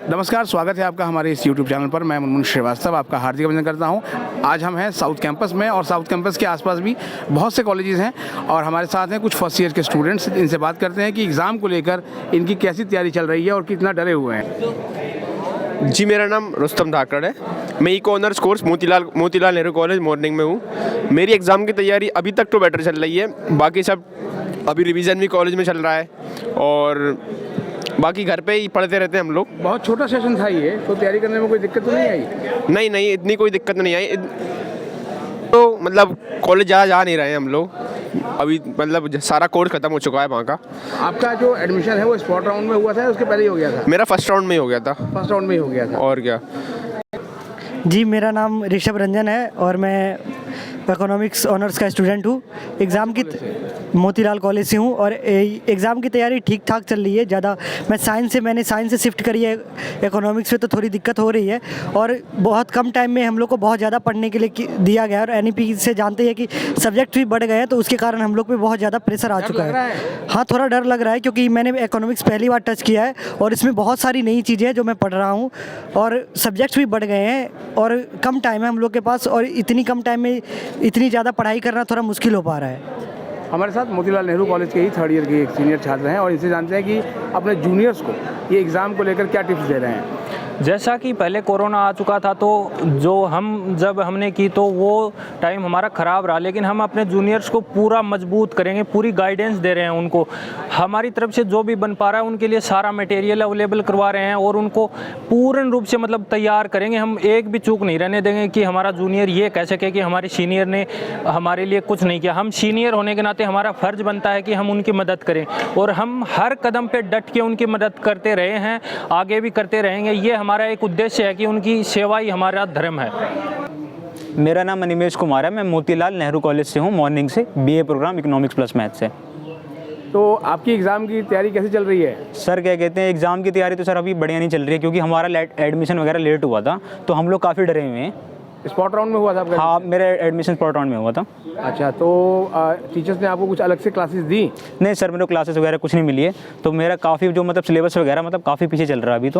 नमस्कार, स्वागत है आपका हमारे इस YouTube चैनल पर। मैं मुनमुन श्रीवास्तव आपका हार्दिक अभिनंदन करता हूं। आज हम हैं साउथ कैंपस में और साउथ कैंपस के आसपास भी बहुत से कॉलेजेस हैं और हमारे साथ हैं कुछ फर्स्ट ईयर के स्टूडेंट्स। इनसे बात करते हैं कि एग्ज़ाम को लेकर इनकी कैसी तैयारी चल रही है और कितना डरे हुए हैं। जी, मेरा नाम रुस्तम धाकड़ है। मैं eco honours course Motilal Nehru college morning में हूँ। मेरी एग्ज़ाम की तैयारी अभी तक तो बेटर चल रही है। बाकी सब अभी रिवीजन भी कॉलेज में चल रहा है और बाकी घर पे ही पढ़ते रहते हैं हम लोग। बहुत छोटा सेशन था ये, तो तैयारी करने में कोई दिक्कत तो नहीं आई? नहीं, इतनी कोई दिक्कत नहीं आई। तो मतलब कॉलेज जा नहीं रहे हैं हम लोग अभी, मतलब सारा कोर्स ख़त्म हो चुका है वहाँ का। आपका जो एडमिशन है वो स्पॉट राउंड में हुआ था, उसके पहले ही हो गया था? मेरा फर्स्ट राउंड में ही हो गया था। फर्स्ट राउंड में ही हो गया था। और क्या जी, मेरा नाम ऋषभ रंजन है और मैं इकोनॉमिक्स ऑनर्स का स्टूडेंट हूँ। एग्ज़ाम की मोतीलाल कॉलेज से हूँ और एग्ज़ाम की तैयारी ठीक ठाक चल रही है। ज़्यादा मैंने साइंस से शिफ्ट करी है इकोनॉमिक्स में, तो थोड़ी दिक्कत हो रही है और बहुत कम टाइम में हम लोग को बहुत ज़्यादा पढ़ने के लिए दिया गया है। और NEP से जानते हैं कि सब्जेक्ट भी बढ़ गए हैं, तो उसके कारण हम लोग पे बहुत ज़्यादा प्रेशर आ चुका है। हाँ, थोड़ा डर लग रहा है क्योंकि मैंने इकोनॉमिक्स पहली बार टच किया है और इसमें बहुत सारी नई चीज़ें हैं जो मैं पढ़ रहा हूँ और सब्जेक्ट्स भी बढ़ गए हैं और कम टाइम है हम लोग के पास और इतनी कम टाइम में इतनी ज़्यादा पढ़ाई करना थोड़ा मुश्किल हो पा रहा है। हमारे साथ मोतीलाल नेहरू कॉलेज के ही थर्ड ईयर के एक सीनियर छात्र हैं और इनसे जानते हैं कि अपने जूनियर्स को ये एग्ज़ाम को लेकर क्या टिप्स दे रहे हैं। जैसा कि पहले कोरोना आ चुका था, तो जब हमने की तो वो टाइम हमारा ख़राब रहा, लेकिन हम अपने जूनियर्स को पूरा मजबूत करेंगे, पूरी गाइडेंस दे रहे हैं उनको। हमारी तरफ से जो भी बन पा रहा है उनके लिए सारा मटेरियल अवेलेबल करवा रहे हैं और उनको पूर्ण रूप से मतलब तैयार करेंगे। हम एक भी चूक नहीं रहने देंगे कि हमारा जूनियर ये कह सके कि हमारे सीनियर ने हमारे लिए कुछ नहीं किया। हम सीनियर होने के नाते हमारा फ़र्ज़ बनता है कि हम उनकी मदद करें और हम हर कदम पे डट के उनकी मदद करते रहे हैं, आगे भी करते रहेंगे। ये हमारा एक उद्देश्य है कि उनकी सेवा ही हमारा धर्म है। मेरा नाम अनिमेश कुमार है। मैं मोतीलाल नेहरू कॉलेज से हूँ, मॉर्निंग से BA programme economics plus math से। तो आपकी एग्ज़ाम की तैयारी कैसी चल रही है? सर क्या कहते हैं, एग्ज़ाम की तैयारी तो सर अभी बढ़िया नहीं चल रही है क्योंकि हमारा एडमिशन वगैरह लेट हुआ था, तो हम लोग काफ़ी डरे हुए हैं। स्पॉट राउंड में हुआ था आपका? हाँ, मेरा एडमिशन स्पॉट राउंड में हुआ था। अच्छा, तो टीचर्स ने आपको कुछ अलग से क्लासेस दी? नहीं सर, मेरे को क्लासेस वगैरह कुछ नहीं मिली है, तो मेरा काफ़ी जो मतलब सिलेबस वगैरह मतलब काफ़ी पीछे चल रहा है अभी।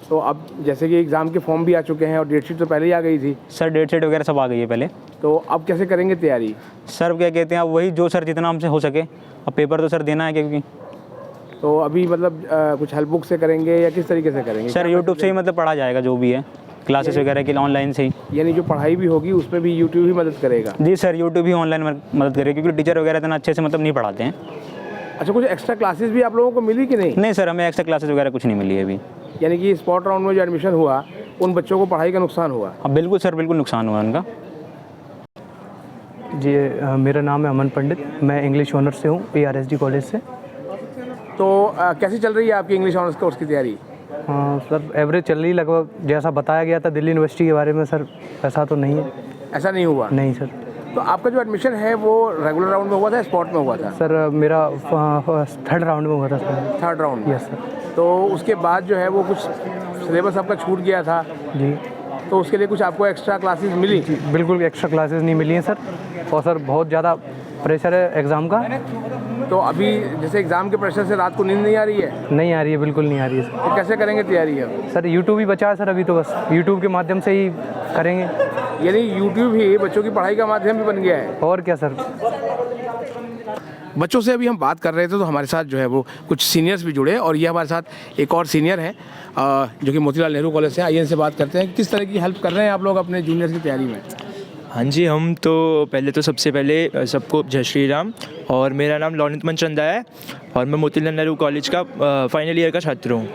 तो अब जैसे कि एग्ज़ाम के फॉर्म भी आ चुके हैं और डेट शीट तो पहले ही आ गई थी। सर डेट शीट वगैरह सब आ गई है पहले। तो अब कैसे करेंगे तैयारी? सर क्या कहते हैं, अब वही जो सर जितना हमसे हो सके, अब पेपर तो सर देना है क्योंकि। तो अभी मतलब कुछ हेल्प बुक से करेंगे या किस तरीके से करेंगे? सर यूट्यूब से ही मतलब पढ़ा जाएगा जो भी है, क्लासेस वगैरह के ऑनलाइन से ही। यानी जो पढ़ाई भी होगी उसमें भी यूट्यूब ही मदद करेगा? जी सर, यूट्यूब ही ऑनलाइन मदद करेगा क्योंकि टीचर वगैरह इतना अच्छे से मतलब नहीं पढ़ाते हैं। अच्छा, कुछ एक्स्ट्रा क्लासेस भी आप लोगों को मिली कि नहीं? नहीं सर, हमें एक्स्ट्रा क्लासेस वगैरह कुछ नहीं मिली है अभी। यानी कि स्पॉट राउंड में जो एडमिशन हुआ उन बच्चों को पढ़ाई का नुकसान हुआ? हाँ बिल्कुल सर, बिल्कुल नुकसान हुआ उनका। जी, मेरा नाम है अमन पंडित। मैं इंग्लिश ऑनर्स से हूँ PRSD कॉलेज से। तो कैसी चल रही है आपकी इंग्लिश ऑनर्स कोर्स की तैयारी? हाँ सर, एवरेज चल रही लगभग। जैसा बताया गया था दिल्ली यूनिवर्सिटी के बारे में सर, ऐसा तो नहीं है। ऐसा नहीं हुआ? नहीं सर। तो आपका जो एडमिशन है वो रेगुलर राउंड में हुआ था, स्पॉट में हुआ था? सर मेरा थर्ड राउंड में हुआ था सर। थर्ड राउंड में? Yes sir. तो उसके बाद जो है वो कुछ सिलेबस आपका छूट गया था जी, तो उसके लिए कुछ आपको एक्स्ट्रा क्लासेस मिली? बिल्कुल एक्स्ट्रा क्लासेस नहीं मिली हैं सर, और सर बहुत ज़्यादा प्रेशर है एग्ज़ाम का। तो अभी जैसे एग्ज़ाम के प्रेशर से रात को नींद नहीं आ रही है? नहीं आ रही है, बिल्कुल नहीं आ रही है सर। तो कैसे करेंगे तैयारी अब? सर यूट्यूब ही बचा है सर अभी, तो बस यूट्यूब के माध्यम से ही करेंगे। यानी यूट्यूब ही बच्चों की पढ़ाई का माध्यम भी बन गया है? और क्या सर। बच्चों से अभी हम बात कर रहे थे तो हमारे साथ जो है वो कुछ सीनियर्स भी जुड़े और ये हमारे साथ एक और सीनियर हैं जो कि मोतीलाल नेहरू कॉलेज से। आइए इनसे बात करते हैं किस तरह की हेल्प कर रहे हैं आप लोग अपने जूनियर्स की तैयारी में। हाँ जी, हम तो सबसे पहले सबको जय श्री राम। और मेरा नाम लौनित मनचंदा है और मैं मोतीलाल नेहरू कॉलेज का फाइनल ईयर का छात्र हूँ।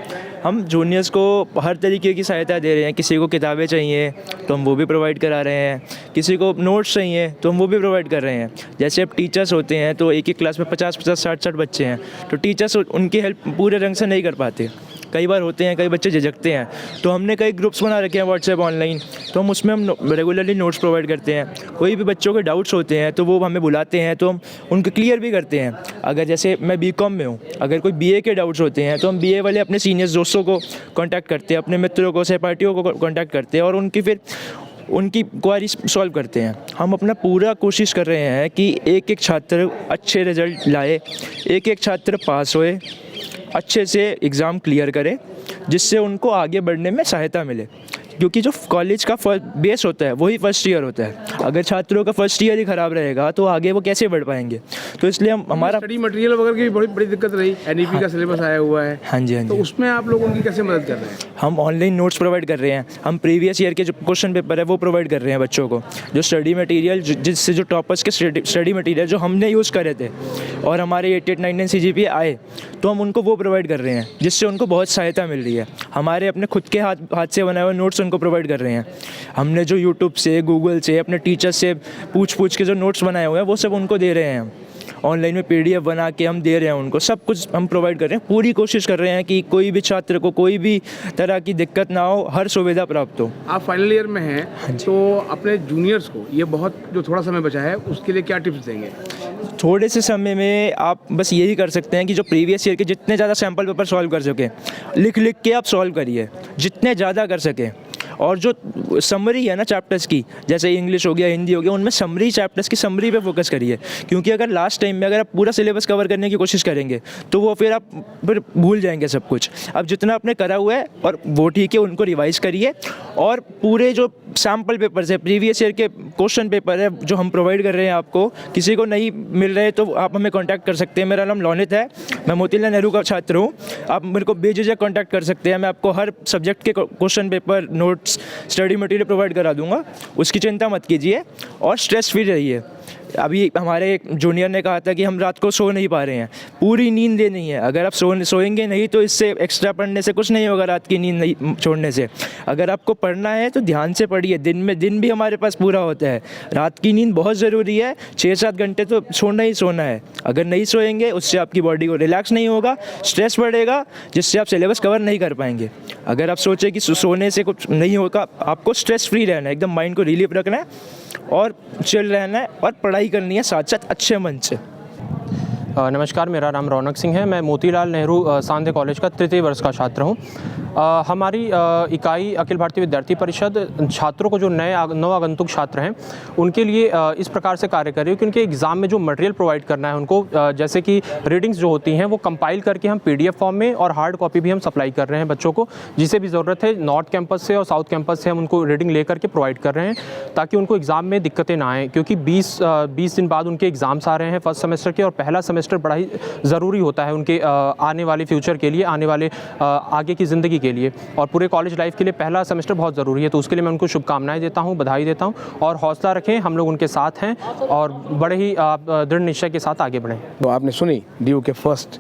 हम जूनियर्स को हर तरीके की सहायता दे रहे हैं। किसी को किताबें चाहिए तो हम वो भी प्रोवाइड करा रहे हैं, किसी को नोट्स चाहिए तो हम वो भी प्रोवाइड कर रहे हैं। जैसे अब टीचर्स होते हैं तो एक क्लास में 50-50, 60-60 बच्चे हैं, तो टीचर्स उनकी हेल्प पूरे रंग से नहीं कर पाते। कई बार होते हैं, कई बच्चे झिझकते हैं, तो हमने कई ग्रुप्स बना रखे हैं व्हाट्सएप ऑनलाइन, तो हम उसमें हम रेगुलरली नोट्स प्रोवाइड करते हैं। कोई भी बच्चों के डाउट्स होते हैं तो वो हमें बुलाते हैं तो हम उनको क्लियर भी करते हैं। अगर जैसे मैं BCom में हूँ, अगर कोई BA के डाउट्स होते हैं तो हम BA वाले अपने सीनियर्स दोस्तों को कॉन्टैक्ट करते हैं, अपने मित्रों को, सहपाठियों को कॉन्टैक्ट करते हैं और उनकी क्वारी सॉल्व करते हैं। हम अपना पूरा कोशिश कर रहे हैं कि एक एक छात्र अच्छे रिजल्ट लाए, एक एक छात्र पास होए अच्छे से एग्ज़ाम क्लियर करें, जिससे उनको आगे बढ़ने में सहायता मिले। क्योंकि जो कॉलेज का बेस होता है वही फर्स्ट ईयर होता है। अगर छात्रों का फर्स्ट ईयर ही ख़राब रहेगा तो आगे वो कैसे बढ़ पाएंगे। तो इसलिए हमारा स्टडी मटेरियल वगैरह की भी बड़ी बड़ी दिक्कत रही। एनईपी का सिलेबस आया हुआ है। हाँ जी, हाँ तो जी। उसमें आप लोग उनकी कैसे मदद कर रहे हैं? हम ऑनलाइन नोट्स प्रोवाइड कर रहे हैं। हम प्रीवियस ईयर के जो क्वेश्चन पेपर है वो प्रोवाइड कर रहे हैं बच्चों को। जो स्टडी मटेरियल जिससे जो टॉपर्स के स्टडी मटेरियल जो हमने यूज़ करे थे और हमारे 8899 CGPA आए, तो हम उनको वो प्रोवाइड कर रहे हैं, जिससे उनको बहुत सहायता मिल रही है। हमारे अपने खुद के हाथ से बनाए हुए नोट्स उनको प्रोवाइड कर रहे हैं। हमने जो यूट्यूब से, गूगल से, अपने टीचर से पूछ के जो नोट्स बनाए हुए हैं वो सब उनको दे रहे हैं। ऑनलाइन में PDF बना के हम दे रहे हैं उनको, सब कुछ हम प्रोवाइड कर रहे हैं। पूरी कोशिश कर रहे हैं कि कोई भी छात्र को कोई भी तरह की दिक्कत ना हो, हर सुविधा प्राप्त हो। आप फाइनल ईयर में हैं, तो अपने जूनियर्स को ये बहुत जो थोड़ा समय बचा है उसके लिए क्या टिप्स देंगे? थोड़े से समय में आप बस यही कर सकते हैं कि जो प्रीवियस ईयर के जितने ज़्यादा सैम्पल पेपर सॉल्व कर सकें, लिख के आप सॉल्व करिए जितने ज़्यादा कर सकें। और जो समरी है ना चैप्टर्स की, जैसे इंग्लिश हो गया, हिंदी हो गया, उनमें समरी चैप्टर्स की समरी पे फोकस करिए। क्योंकि अगर लास्ट टाइम में अगर आप पूरा सिलेबस कवर करने की कोशिश करेंगे तो वो फिर आप भूल जाएंगे सब कुछ। अब जितना आपने करा हुआ है और वो ठीक है, उनको रिवाइज़ करिए। और पूरे जो सैम्पल पेपर्स है, प्रीवियस ईयर के क्वेश्चन पेपर है जो हम प्रोवाइड कर रहे हैं आपको, किसी को नहीं मिल रहे तो आप हमें कॉन्टैक्ट कर सकते हैं। मेरा नाम लौनित है, मैं मोतीलाल नेहरू का छात्र हूँ। आप मेरे को बेझिझक कॉन्टैक्ट कर सकते हैं। मैं आपको हर सब्जेक्ट के question paper, notes, study material provide करा दूंगा। उसकी चिंता मत कीजिए और स्ट्रेस फ्री रहिए। अभी हमारे एक जूनियर ने कहा था कि हम रात को सो नहीं पा रहे हैं। पूरी नींद लेनी है। अगर आप सोएंगे नहीं तो इससे एक्स्ट्रा पढ़ने से कुछ नहीं होगा, रात की नींद नहीं छोड़ने से। अगर आपको पढ़ना है तो ध्यान से पढ़िए। दिन भी हमारे पास पूरा होता है। रात की नींद बहुत ज़रूरी है। 6-7 घंटे तो सोना ही सोना है। अगर नहीं सोएंगे उससे आपकी बॉडी को रिलैक्स नहीं होगा, स्ट्रेस बढ़ेगा, जिससे आप सिलेबस कवर नहीं कर पाएंगे। अगर आप सोचें कि सोने से कुछ नहीं होगा, आपको स्ट्रेस फ्री रहना है, एकदम माइंड को रिलीफ रखना है और चिल रहना है और पढ़ाई करनी है साथ साथ अच्छे मन से। नमस्कार, मेरा नाम रौनक सिंह है। मैं मोतीलाल नेहरू सांध्य कॉलेज का तृतीय वर्ष का छात्र हूँ। हमारी इकाई अखिल भारतीय विद्यार्थी परिषद छात्रों को जो नवागंतुक छात्र हैं उनके लिए इस प्रकार से कार्य कर रही है कि उनके एग्ज़ाम में जो मटेरियल प्रोवाइड करना है उनको, जैसे कि रीडिंग्स जो होती हैं वो कंपाइल करके हम PDF फॉर्म में और हार्ड कॉपी भी हम सप्लाई कर रहे हैं बच्चों को। जिसे भी ज़रूरत है नॉर्थ कैंपस से और साउथ कैंपस से हम उनको रीडिंग ले करके प्रोवाइड कर रहे हैं, ताकि उनको एग्ज़ाम में दिक्कतें ना आएँ। क्योंकि 20 दिन बाद उनके एग्ज़ाम्स आ रहे हैं फर्स्ट सेमेस्टर के, और पहला सेमेस्टर बड़ा ही ज़रूरी होता है उनके आने वाले फ्यूचर के लिए, आने वाले आगे की ज़िंदगी के लिए, और पूरे कॉलेज लाइफ के लिए पहला सेमेस्टर बहुत ज़रूरी है। तो उसके लिए मैं उनको शुभकामनाएं देता हूं, बधाई देता हूं, और हौसला रखें, हम लोग उनके साथ हैं और बड़े ही दृढ़ निश्चय के साथ आगे बढ़ें। तो आपने सुनी DU के फर्स्ट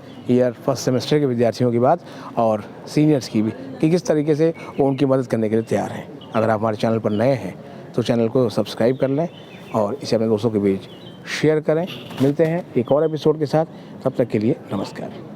सेमेस्टर के विद्यार्थियों की बात और सीनियर्स की भी, कि किस तरीके से वो उनकी मदद करने के लिए तैयार हैं। अगर आप हमारे चैनल पर नए हैं तो चैनल को सब्सक्राइब कर लें और इसे अपने दोस्तों के बीच शेयर करें। मिलते हैं एक और एपिसोड के साथ, तब तक के लिए नमस्कार।